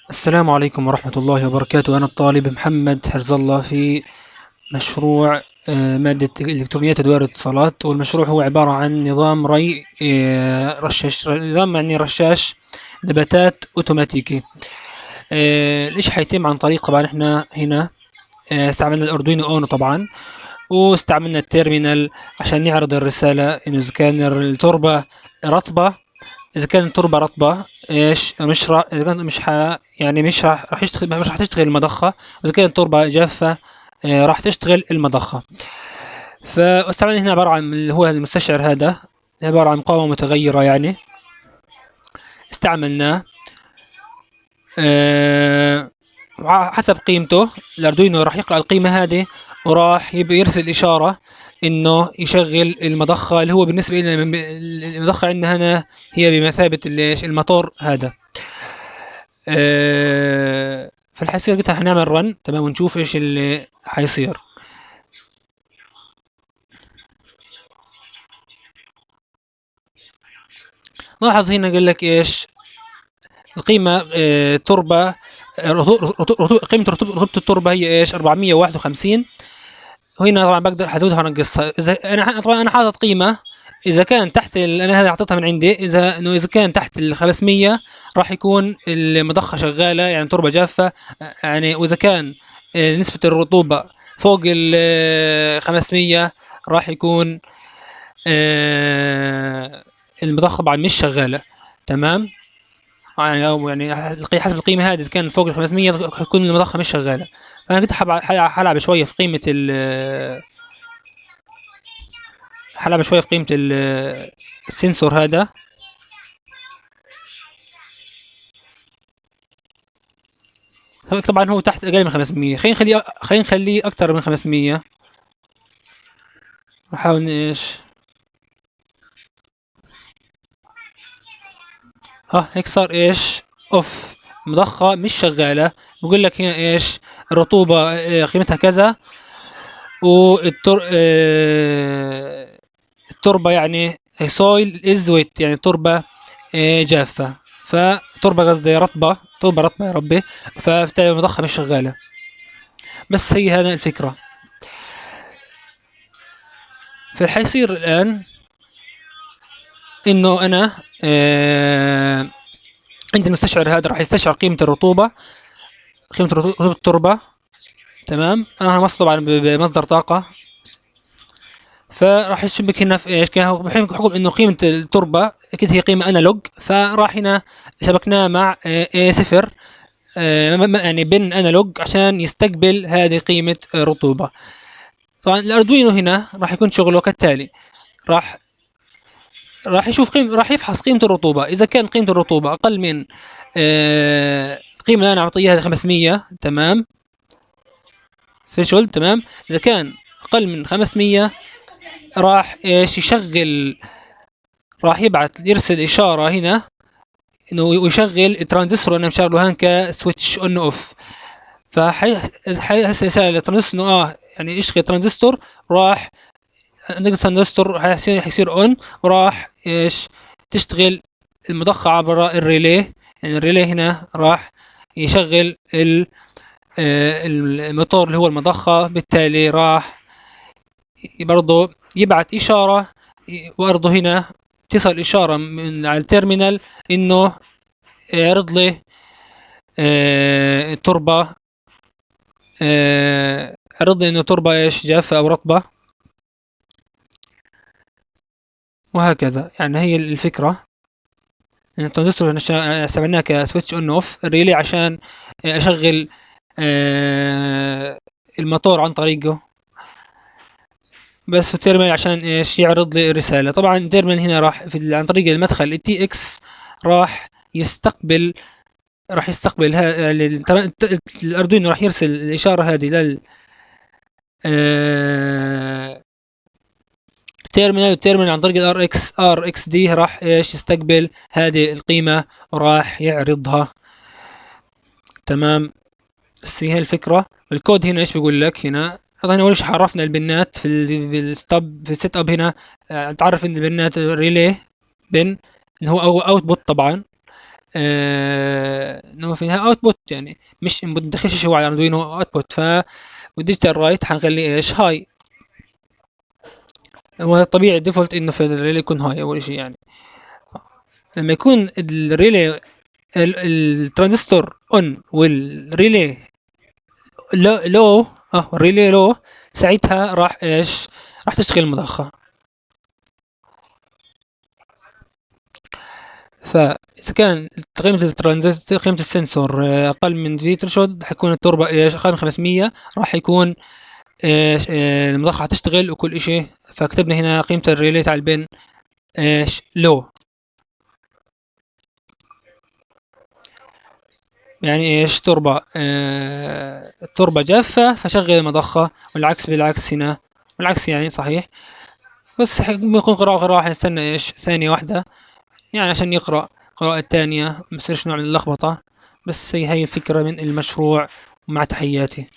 السلام عليكم ورحمة الله وبركاته. أنا الطالب محمد حرز الله في مشروع مادة إلكترونيات أدوار الاتصالات، والمشروع هو عبارة عن نظام ري رشاش، نظام يعني رشاش نباتات أوتوماتيكي. الإشي حيتم عن طريق، طبعا إحنا هنا استعملنا الأردوينو أونو طبعا، واستعملنا التيرمينال عشان نعرض الرسالة إنه إذا كان التربة رطبة. إذا كانت التربة رطبة إيش مش إذا كانت مش يعني مش راح يشتغل، مش راح تشتغل المضخة. وإذا كانت التربة جافة راح تشتغل المضخة. فاستعملنا هنا عبارة عن اللي هو المستشعر هذا، عبارة عن مقاومة متغيرة يعني استعملناه. آه، حسب قيمته الأردوينو راح يقرأ القيمة هذه، وراح يرسل إشارة إنه يشغل المضخة، اللي هو بالنسبة لنا المضخة عندنا هنا هي بمثابة الموتور هذا. فالحصير قلت هنعمل رن تمام ونشوف ايش اللي حيصير. لاحظ هنا قال لك ايش القيمة تربة قيمة رطوبة التربة هي ايش 451. وهنا طبعا بقدر حزودها وانقصها. اذا انا طبعا انا حاطط قيمة، اذا كان تحت انا هذه اعطيتها من عندي، اذا كان تحت ال 500 راح يكون المضخة شغالة يعني تربة جافة يعني. واذا كان نسبة الرطوبة فوق ال 500 راح يكون المضخة طبعا مش شغالة. تمام يعني، او يعني حسب القيمة هذه اذا كان فوق ال 500 يكون المضخة مش شغالة. فانا قلت حلعب شوية في قيمة حلعب شوية في قيمة السنسور هذا. طبعا هو تحت اقل من 500، خلينا نخليه اكثر من 500. نحاول ايش هيك صار ايش اوف، مضخة مش شغالة. بقول لك هنا ايش الرطوبة قيمتها كذا، والتر التربة يعني soil is wet يعني تربة جافة. فتربة قصدي رطبة، تربة رطبة يا ربي، فبالتالي المضخة مش شغالة. بس هي هذا الفكرة. فحيصير الآن إنه أنا عندي المستشعر هذا راح يستشعر قيمة الرطوبة، قيمة رطوبة التربة. تمام أنا مصدر طبعا بمصدر طاقة، فراح يشبك هنا في ايش بحكم انه قيمه التربه اكيد هي قيمه انالوج، فراح هنا شبكناه مع صفر يعني بن انالوج عشان يستقبل هذه قيمه رطوبه. طبعا الاردوينو هنا راح يكون شغله كالتالي. راح راح يفحص قيمه الرطوبه. اذا كان قيمه الرطوبه اقل من القيمه اللي انا اعطيها 500 تمام ثريشولد تمام. اذا كان اقل من 500 راح ايش يشغل، راح يرسل اشاره هنا انه يشغل الترانزستور انا مشغله هان كسويتش اون اوف. فحيرسل رساله للترانزستور انه يعني يشغل ترانزستور. راح نقص الترانزستور حيصير اون، وراح ايش تشتغل المضخه عبر الريلي. يعني الريلي هنا راح يشغل الموتور اللي هو المضخه. بالتالي راح برضه يبعث اشاره، وبرضه هنا تصل اشاره من على التيرمينال انه يعرض لي تربة، عرض لي انه تربة ايش جافة او رطبة، وهكذا. يعني هي الفكرة ان الترانزستور استعملناه كسويتش اون اوف، الريلي عشان اشغل الموتور عن طريقه بس، والتيرمينال عشان ايش يعرض لي الرسالة. طبعا التيرمينال هنا راح عن طريق المدخل التي اكس راح يستقبل الاردوينو راح يرسل الاشارة هذه لل التيرمينال عن طريق ار اكس دي راح ايش يستقبل هذه القيمة وراح يعرضها. تمام بس هي الفكرة. الكود هنا ايش بيقول لك هنا؟ طبعا اول شيء عرفنا البنات في الستاب في السيت اب هنا. تعرف ان البنات ريلي بن اللي هو اوتبوت طبعا. هو في النهاية اوتبوت، يعني مش انبوت، ندخلش شيء على اردوينو اوتبوت. والديجيتال رايت حنخليه ايش؟ هاي. هو طبيعي الديفولت انه في الريلي يكون هاي اول شيء يعني. لما يكون الريلي الترانزستور اون والريلي لو الريلي لو، ساعتها راح ايش؟ راح تشتغل المضخة. فإذا كان قيمة الترانزستور، قيمة السنسور أقل من في ثريشولد، حيكون التوربة إيش؟ أقل من 500، راح يكون إيش؟ المضخة حتشتغل وكل إشي. فكتبنا هنا قيمة الريلي تاع البن إيش؟ لو. يعني إيش؟ تربة التربة جافة فشغل المضخة، والعكس بالعكس هنا، والعكس يعني صحيح. بس بيكون قراءة حنستنى إيش؟ ثانية واحدة يعني عشان يقرأ قراءة تانية، ما يصيرش نوع من اللخبطة. بس هي الفكرة من المشروع، مع تحياتي.